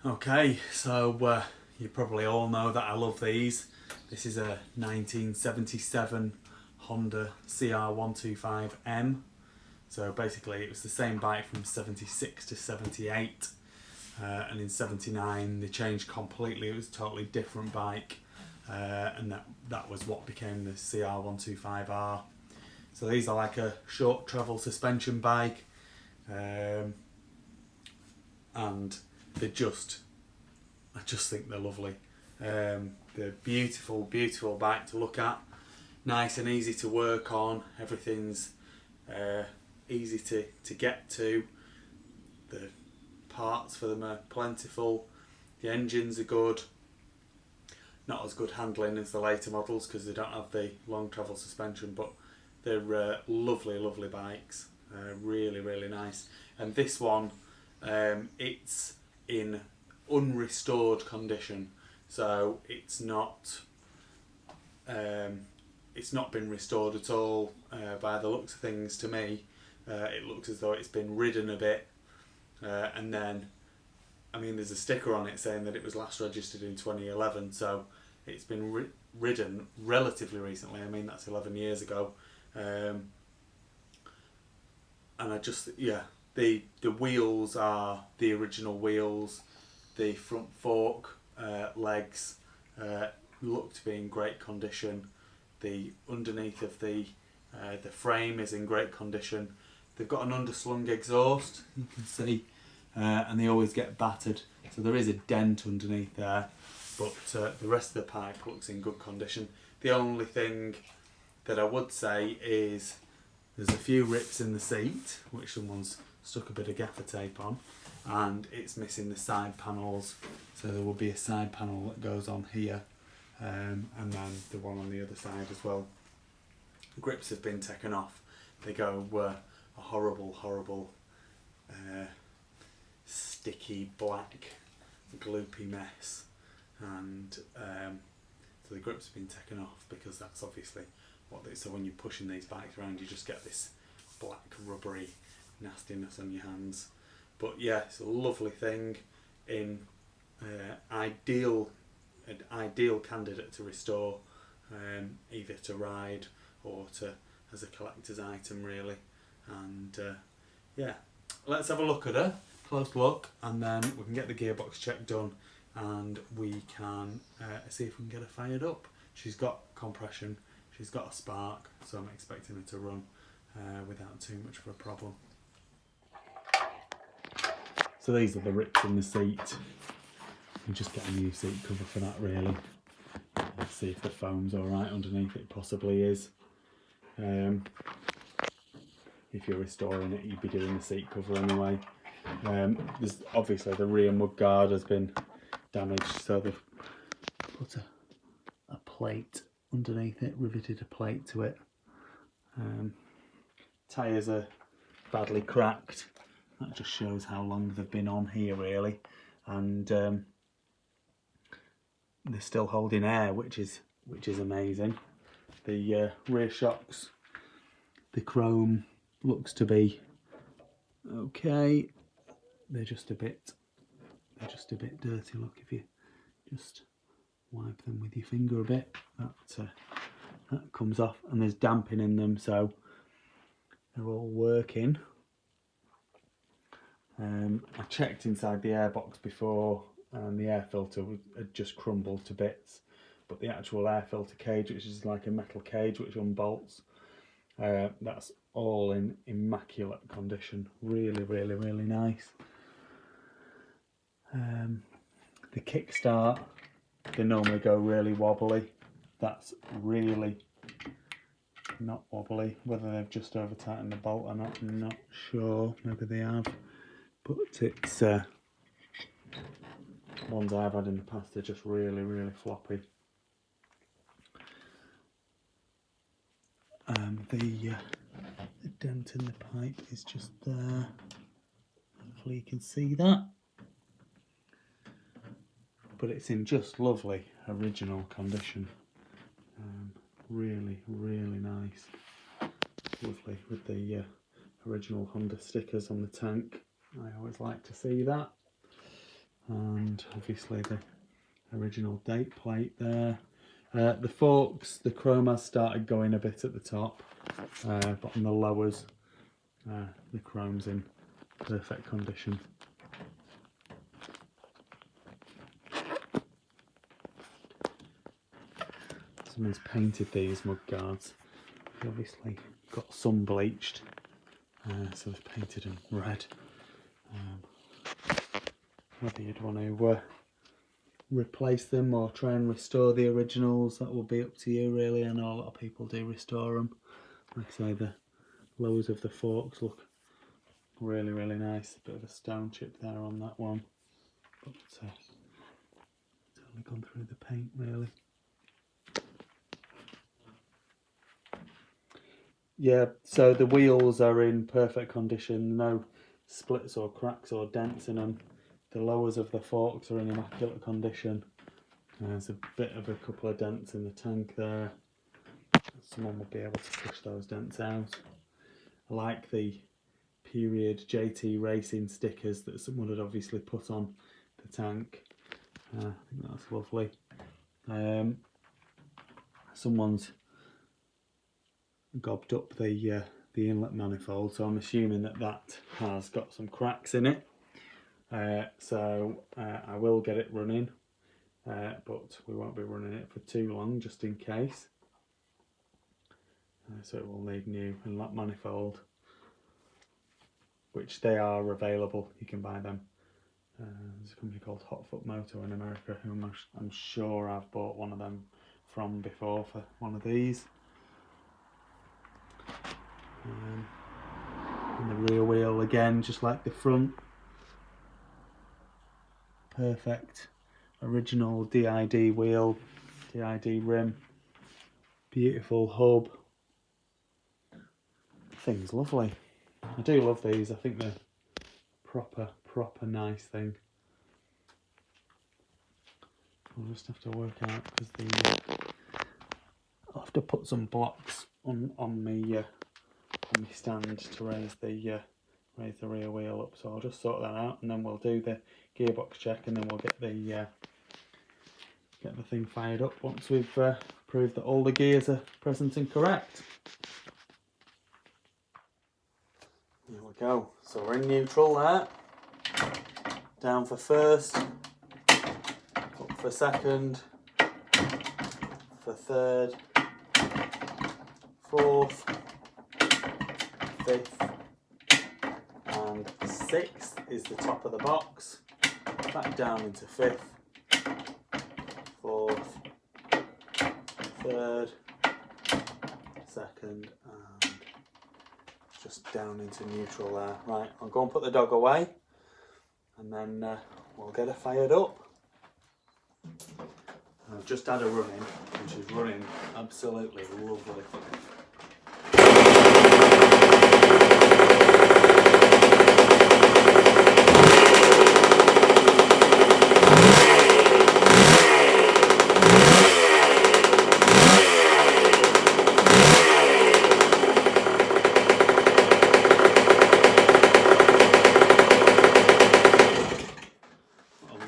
Okay, so you probably all know that I love these. This is a 1977 Honda CR125m. So basically it was the same bike from 76 to 78, and in 79 they changed completely. It was a totally different bike, and that was what became the CR125R. So these are like a short travel suspension bike, and I just think they're lovely. They're beautiful, beautiful bike to look at. Nice and easy to work on. Everything's easy to get to. The parts for them are plentiful. The engines are good. Not as good handling as the later models because they don't have the long travel suspension, but they're lovely, lovely bikes. Really, really nice. And this one, it's in unrestored condition, so it's not been restored at all. By the looks of things, to me, it looks as though it's been ridden a bit, and then, I mean, there's a sticker on it saying that it was last registered in 2011, so it's been ridden relatively recently. I mean, that's 11 years ago, and I just, yeah, the wheels are the original wheels. The front fork legs look to be in great condition. The underneath of the frame is in great condition. They've got an underslung exhaust, you can see, and they always get battered. So there is a dent underneath there, but the rest of the pipe looks in good condition. The only thing that I would say is there's a few rips in the seat, which someone's stuck a bit of gaffer tape on, and it's missing the side panels. So there will be a side panel that goes on here, and then the one on the other side as well. The grips have been taken off. They go a horrible, horrible sticky black gloopy mess, and so the grips have been taken off because that's obviously what they, so when you're pushing these bikes around you just get this black rubbery nastiness on your hands. But yeah, it's a lovely thing, in an ideal candidate to restore, either to ride or to as a collector's item really. And yeah, let's have a look at her, close look, and then we can get the gearbox check done and we can see if we can get her fired up. She's got compression, she's got a spark, so I'm expecting her to run without too much of a problem. So these are the rips in the seat. You just get a new seat cover for that really. Let's see if the foam's alright underneath. It possibly is. If you're restoring it, you'd be doing the seat cover anyway. There's obviously the rear mudguard has been damaged, so they've put a plate underneath it, riveted a plate to it. Tyres are badly cracked. That just shows how long they've been on here really, and they're still holding air, which is amazing. The rear shocks, the chrome looks to be okay. They're just a bit dirty. Look, if you just wipe them with your finger a bit, that comes off, and there's damping in them, so they're all working. I checked inside the airbox before, and the air filter had just crumbled to bits, but the actual air filter cage, which is like a metal cage which unbolts, that's all in immaculate condition. Really, really, really nice. The Kickstart, they normally go really wobbly. That's really not wobbly. Whether they've just over tightened the bolt or not, I'm not sure. Maybe they have, but it's ones I've had in the past are just really, really floppy. The dent in the pipe is just there. Hopefully you can see that. But it's in just lovely original condition. Really, really nice. Lovely with the original Honda stickers on the tank. I always like to see that. and obviously the original date plate there. The forks, the chrome has started going a bit at the top, but on the lowers the chrome's in perfect condition. Someone's painted these mudguards. They obviously got some bleached, so they've painted them red. Whether you'd want to replace them or try and restore the originals, that will be up to you really. I know a lot of people do restore them. Like I say, the lowers of the forks look really, really nice. A bit of a stone chip there on that one, but it's only gone through the paint really. Yeah, so the wheels are in perfect condition, no splits or cracks or dents in them. The lowers of the forks are in immaculate condition. There's a bit of a couple of dents in the tank there. Someone will be able to push those dents out. I like the period JT Racing stickers that someone had obviously put on the tank. I think that's lovely. Someone's gobbed up the inlet manifold, so I'm assuming that has got some cracks in it. So I will get it running, but we won't be running it for too long, just in case. So it will need new inlet manifold, which they are available. You can buy them. There's a company called Hotfoot Moto in America, who I'm sure I've bought one of them from before for one of these. And the rear wheel again, just like the front, perfect original DID wheel, DID rim, beautiful hub. The thing's lovely. I do love these. I think they're proper nice thing. I'll just have to work out because I'll have to put some blocks on my stand to raise the rear wheel up, so I'll just sort that out and then we'll do the gearbox check and then we'll get the thing fired up once we've proved that all the gears are present and correct. There we go, so we're in neutral there, down for first, up for second, for third, fourth, fifth and sixth is the top of the box, back down into fifth, fourth, third, second and just down into neutral there. Right, I'll go and put the dog away and then we'll get it fired up. I've just had a run in and she's running absolutely lovely.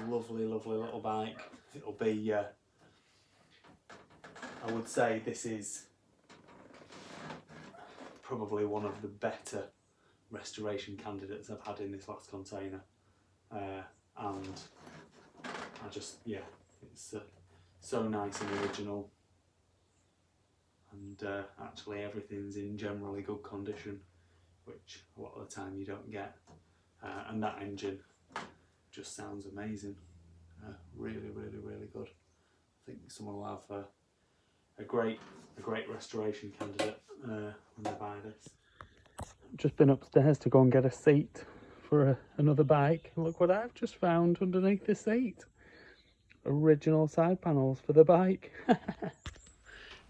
Lovely little bike. It'll be, I would say this is probably one of the better restoration candidates I've had in this last container, and I just, yeah, it's so nice and original, and actually everything's in generally good condition, which a lot of the time you don't get, and that engine just sounds amazing. Really good. I think someone will have a great restoration candidate when they buy this. I've just been upstairs to go and get a seat for another bike. Look what I've just found underneath the seat. Original side panels for the bike.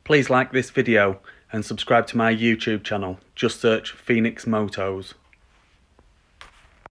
Please like this video and subscribe to my YouTube channel. Just search Phoenix Motos.